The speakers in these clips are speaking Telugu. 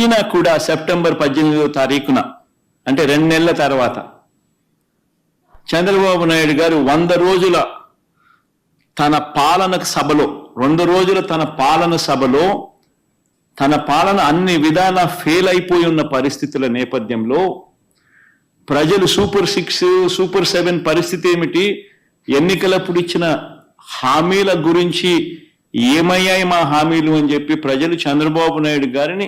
ఈయన కూడా సెప్టెంబర్ 18వ తారీఖున అంటే 2 నెలల తర్వాత చంద్రబాబు నాయుడు గారు 100 రోజుల తన పాలన సభలో 2 రోజుల తన పాలన సభలో తన పాలన అన్ని విధాల ఫెయిల్ అయిపోయి ఉన్న పరిస్థితుల నేపథ్యంలో ప్రజలు సూపర్ 6 సూపర్ 7 పరిస్థితి ఏమిటి, ఎన్నికలప్పుడు ఇచ్చిన హామీల గురించి ఏమయ్యాయి మా హామీలు అని చెప్పి ప్రజలు చంద్రబాబు నాయుడు గారిని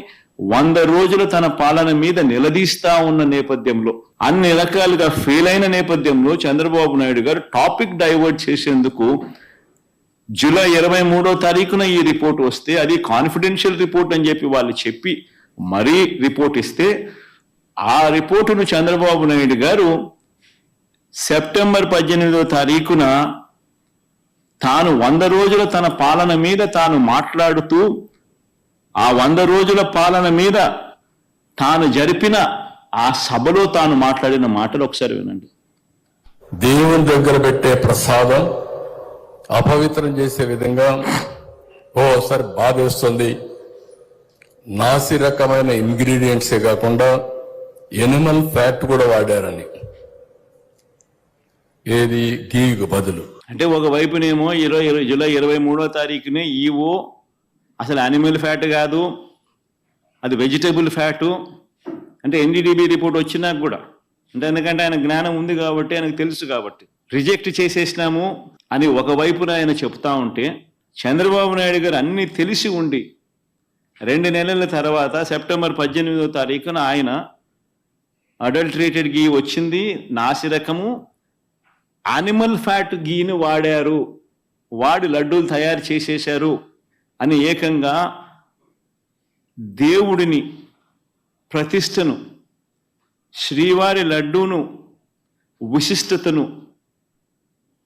100 రోజులు తన పాలన మీద నిలదీస్తా ఉన్న నేపథ్యంలో అన్ని రకాలుగా ఫెయిల్ అయిన నేపథ్యంలో చంద్రబాబు నాయుడు గారు టాపిక్ డైవర్ట్ చేసేందుకు జూలై 23వ తారీఖున ఈ రిపోర్ట్ వస్తే అది కాన్ఫిడెన్షియల్ రిపోర్ట్ అని చెప్పి వాళ్ళు చెప్పి మరీ రిపోర్ట్ ఇస్తే ఆ రిపోర్టును చంద్రబాబు నాయుడు గారు సెప్టెంబర్ 18వ తారీఖున తాను 100 రోజుల తన పాలన మీద తాను మాట్లాడుతూ ఆ 100 రోజుల పాలన మీద తాను జరిపిన ఆ సభలో తాను మాట్లాడిన మాటలు ఒకసారి వినండి. దేవుని దగ్గర పెట్టే ప్రసాదం అపవిత్రం చేసే విధంగా ఓసారి బాధేస్తుంది. నాసి రకమైన ఇంగ్రీడియంట్సే కాకుండా ఎనిమల్ ఫ్యాట్ కూడా వాడారని, ఏది గీకు బదులు. అంటే ఒకవైపునేమో జూలై 23వ తారీఖునే ఈవో అసలు యానిమల్ ఫ్యాట్ కాదు, అది వెజిటబుల్ ఫ్యాటు అంటే ఎన్డీడీబీ రిపోర్ట్ వచ్చినా కూడా అంటే ఎందుకంటే ఆయన జ్ఞానం ఉంది కాబట్టి ఆయనకు తెలుసు కాబట్టి రిజెక్ట్ చేసేసినాము అని ఒకవైపున ఆయన చెప్తా ఉంటే చంద్రబాబు నాయుడు గారు అన్ని తెలిసి ఉండి 2 నెలల తర్వాత సెప్టెంబర్ 18వ తారీఖున ఆయన అడల్టరేటెడ్ గీ వచ్చింది, నాసిరకము యానిమల్ ఫ్యాట్ గీని వాడారు, వాడి లడ్డూలు తయారు చేసేశారు అని ఏకంగా దేవుడిని ప్రతిష్టను, శ్రీవారి లడ్డూను విశిష్టతను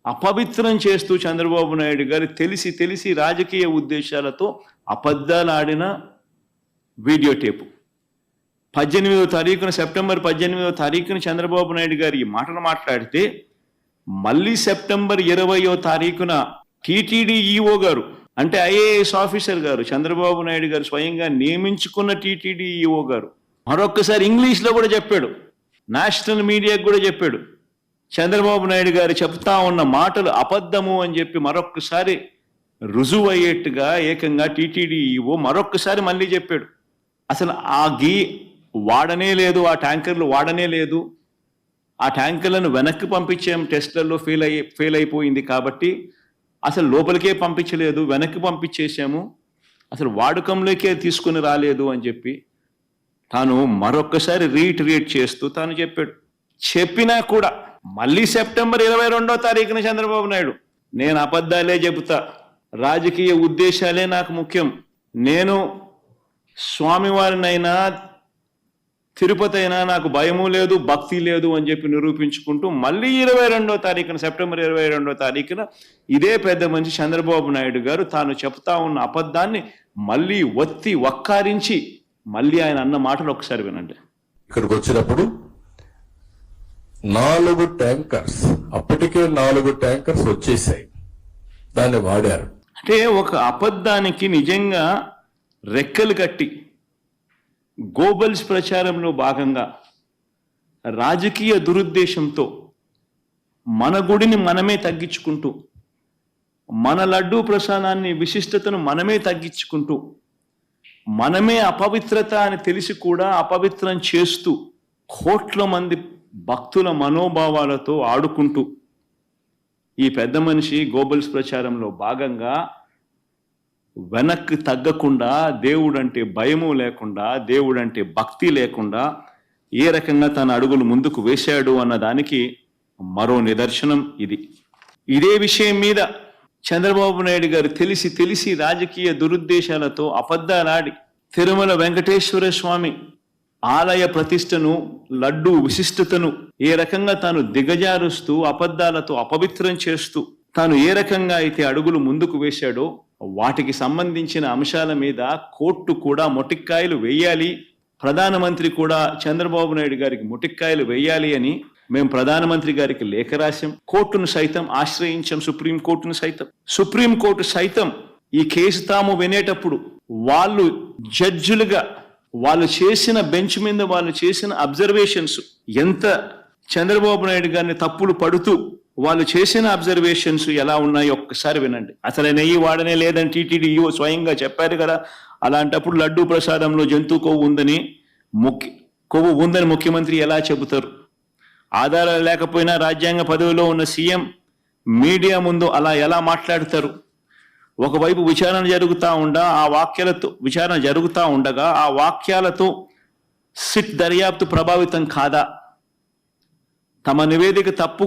అపవిత్రం చేస్తూ చంద్రబాబు నాయుడు గారు తెలిసి తెలిసి రాజకీయ ఉద్దేశాలతో అబద్ధాలు ఆడిన వీడియో టేపు 18వ తారీఖున సెప్టెంబర్ 18వ తారీఖున చంద్రబాబు నాయుడు గారు ఈ మాటలు మాట్లాడితే మళ్ళీ సెప్టెంబర్ 20వ తారీఖున టీటీడీ ఈఓ గారు అంటే ఐఏఎస్ ఆఫీసర్ గారు చంద్రబాబు నాయుడు గారు స్వయంగా నియమించుకున్న టీటీడీ ఈఓ గారు మరొక్కసారి ఇంగ్లీష్లో కూడా చెప్పాడు, నేషనల్ మీడియాకు కూడా చెప్పాడు, చంద్రబాబు నాయుడు గారు చెప్తా ఉన్న మాటలు అబద్ధము అని చెప్పి మరొక్కసారి రుజువు అయ్యేట్టుగా ఏకంగా టీటీడీ ఈఓ మరొక్కసారి మళ్ళీ చెప్పాడు. అసలు ఆ గీ వాడనే లేదు, ఆ ట్యాంకర్లు వాడనే లేదు, ఆ ట్యాంకర్లను వెనక్కి పంపించాం, టెస్ట్లలో ఫెయిల్ అయిపోయింది కాబట్టి అసలు లోపలికే పంపించలేదు, వెనక్కి పంపించేసాము, అసలు వాడకంలోకే తీసుకుని రాలేదు అని చెప్పి తాను మరొక్కసారి రీట్ చేస్తూ తాను చెప్పాడు. చెప్పినా కూడా మళ్ళీ సెప్టెంబర్ 22వ తారీఖున చంద్రబాబు నాయుడు నేను అబద్ధాలే చెబుతా, రాజకీయ ఉద్దేశాలే నాకు ముఖ్యం, నేను స్వామివారినైనా తిరుపతి అయినా నాకు భయము లేదు, భక్తి లేదు అని చెప్పి నిరూపించుకుంటూ మళ్ళీ 22వ తారీఖున సెప్టెంబర్ 22వ తారీఖున ఇదే పెద్ద మనిషి చంద్రబాబు నాయుడు గారు తాను చెప్తా ఉన్న అబద్ధాన్ని మళ్ళీ వక్కారించి మళ్ళీ ఆయన అన్న మాటలు ఒకసారి వినండి. ఇక్కడికి వచ్చినప్పుడు 4 ట్యాంకర్స్, అప్పటికే 4 ట్యాంకర్స్ వచ్చేసాయి, దాన్ని వాడారు. అంటే ఒక అబద్ధానికి నిజంగా రెక్కలు కట్టి గోబల్స్ ప్రచారంలో భాగంగా రాజకీయ దురుద్దేశంతో మన గుడిని మనమే తగ్గించుకుంటూ, మన లడ్డూ ప్రసాదాన్ని విశిష్టతను మనమే తగ్గించుకుంటూ, మనమే అపవిత్రత అని తెలిసి కూడా అపవిత్రం చేస్తూ కోట్ల మంది భక్తుల మనోభావాలతో ఆడుకుంటూ ఈ పెద్ద మనిషి గోబల్స్ ప్రచారంలో భాగంగా వెనక్కి తగ్గకుండా, దేవుడంటే భయము లేకుండా, దేవుడంటే భక్తి లేకుండా ఏ రకంగా తన అడుగులు ముందుకు వేశాడు అన్నదానికి మరో నిదర్శనం ఇది. ఇదే విషయం మీద చంద్రబాబు నాయుడు గారు తెలిసి రాజకీయ దురుద్దేశాలతో అబద్ధాలాడి తిరుమల వెంకటేశ్వర స్వామి ఆలయ ప్రతిష్టను, లడ్డు విశిష్టతను ఏ రకంగా తాను దిగజారుస్తూ అబద్ధాలతో అపవిత్రం చేస్తూ తాను ఏ రకంగా అయితే అడుగులు ముందుకు వేశాడో వాటికి సంబంధించిన అంశాల మీద కోర్టు కూడా మొటిక్కాయలు వేయాలి, ప్రధానమంత్రి కూడా చంద్రబాబు నాయుడు గారికి మొటిక్కాయలు వేయాలి అని మేము ప్రధానమంత్రి గారికి లేఖ రాశాం. కోర్టును సైతం ఆశ్రయించాం, సుప్రీంకోర్టు సైతం ఈ కేసు తాము వినేటప్పుడు వాళ్ళు జడ్జిలుగా వాళ్ళు చేసిన బెంచ్ మీద వాళ్ళు చేసిన అబ్జర్వేషన్స్ ఎంత చంద్రబాబు నాయుడు గారిని తప్పులు పడుతూ వాళ్ళు చేసిన అబ్జర్వేషన్స్ ఎలా ఉన్నాయో ఒక్కసారి వినండి. అసలు నెయ్యి వాడనే లేదని టీటీడీ ఈఓ స్వయంగా చెప్పారు కదా. అలాంటప్పుడు లడ్డూ ప్రసాదంలో జంతు కొవ్వు ఉందని ముఖ్యమంత్రి ఎలా చెబుతారు? ఆధారాలు లేకపోయినా రాజ్యాంగ పదవిలో ఉన్న సీఎం మీడియా ముందు అలా ఎలా మాట్లాడతారు? ఒకవైపు విచారణ జరుగుతూ ఉండగా ఆ వాక్యాలతో సిట్ దర్యాప్తు ప్రభావితం కాదా? తమ నివేదిక తప్పు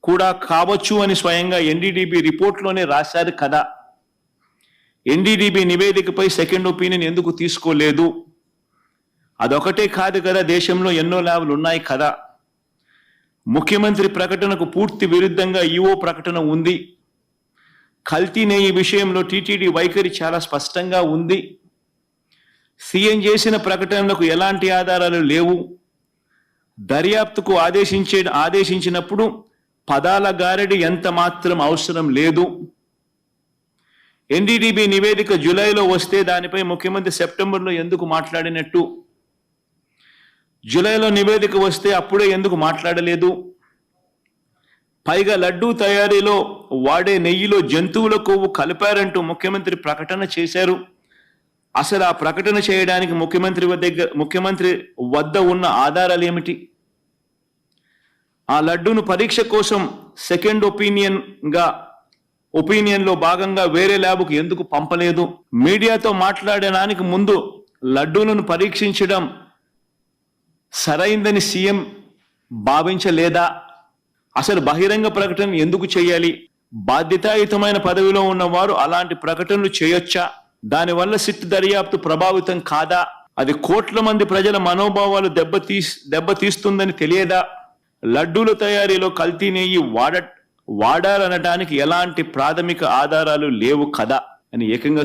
కూడా కావచ్చు అని స్వయంగా ఎన్డీడీబీ రిపోర్ట్లోనే రాశారు కదా. ఎన్డీడీబీ నివేదికపై సెకండ్ ఒపీనియన్ ఎందుకు తీసుకోలేదు? అదొకటే కాదు కదా, దేశంలో ఎన్నో ల్యాబ్లు ఉన్నాయి కదా. ముఖ్యమంత్రి ప్రకటనకు పూర్తి విరుద్ధంగా ఈఓ ప్రకటన ఉంది. కల్తీ నెయ్యి విషయంలో టీటీడీ వైఖరి చాలా స్పష్టంగా ఉంది. సీఎం చేసిన ప్రకటనలకు ఎలాంటి ఆధారాలు లేవు. దర్యాప్తుకు ఆదేశించినప్పుడు పదాల గారడి ఎంత మాత్రం అవసరం లేదు. ఎన్డీడీబీ నివేదిక జూలైలో వస్తే దానిపై ముఖ్యమంత్రి సెప్టెంబర్లో ఎందుకు మాట్లాడినట్టు? జూలైలో నివేదిక వస్తే అప్పుడే ఎందుకు మాట్లాడలేదు? పైగా లడ్డూ తయారీలో వాడే నెయ్యిలో జంతువుల కొవ్వు కలిపారంటూ ముఖ్యమంత్రి ప్రకటన చేశారు. అసలు ఆ ప్రకటన చేయడానికి ముఖ్యమంత్రి వద్ద ఉన్న ఆధారాలు ఏమిటి? ఆ లడ్డూను పరీక్ష కోసం సెకండ్ ఒపీనియన్లో భాగంగా వేరే ల్యాబ్కు ఎందుకు పంపలేదు? మీడియాతో మాట్లాడడానికి ముందు లడ్డూలను పరీక్షించడం సరైందని సీఎం భావించలేదా? అసలు బహిరంగ ప్రకటన ఎందుకు చేయాలి? బాధ్యతాయుతమైన పదవిలో ఉన్నవారు అలాంటి ప్రకటనలు చేయొచ్చా? దానివల్ల సిట్ దర్యాప్తు ప్రభావితం కాదా? అది కోట్ల మంది ప్రజల మనోభావాలు దెబ్బతీస్తుందని తెలియదా? లడ్డూల తయారీలో కల్తీ నెయ్యి వాడాలనడానికి ఎలాంటి ప్రాథమిక ఆధారాలు లేవు కదా అని ఏకంగా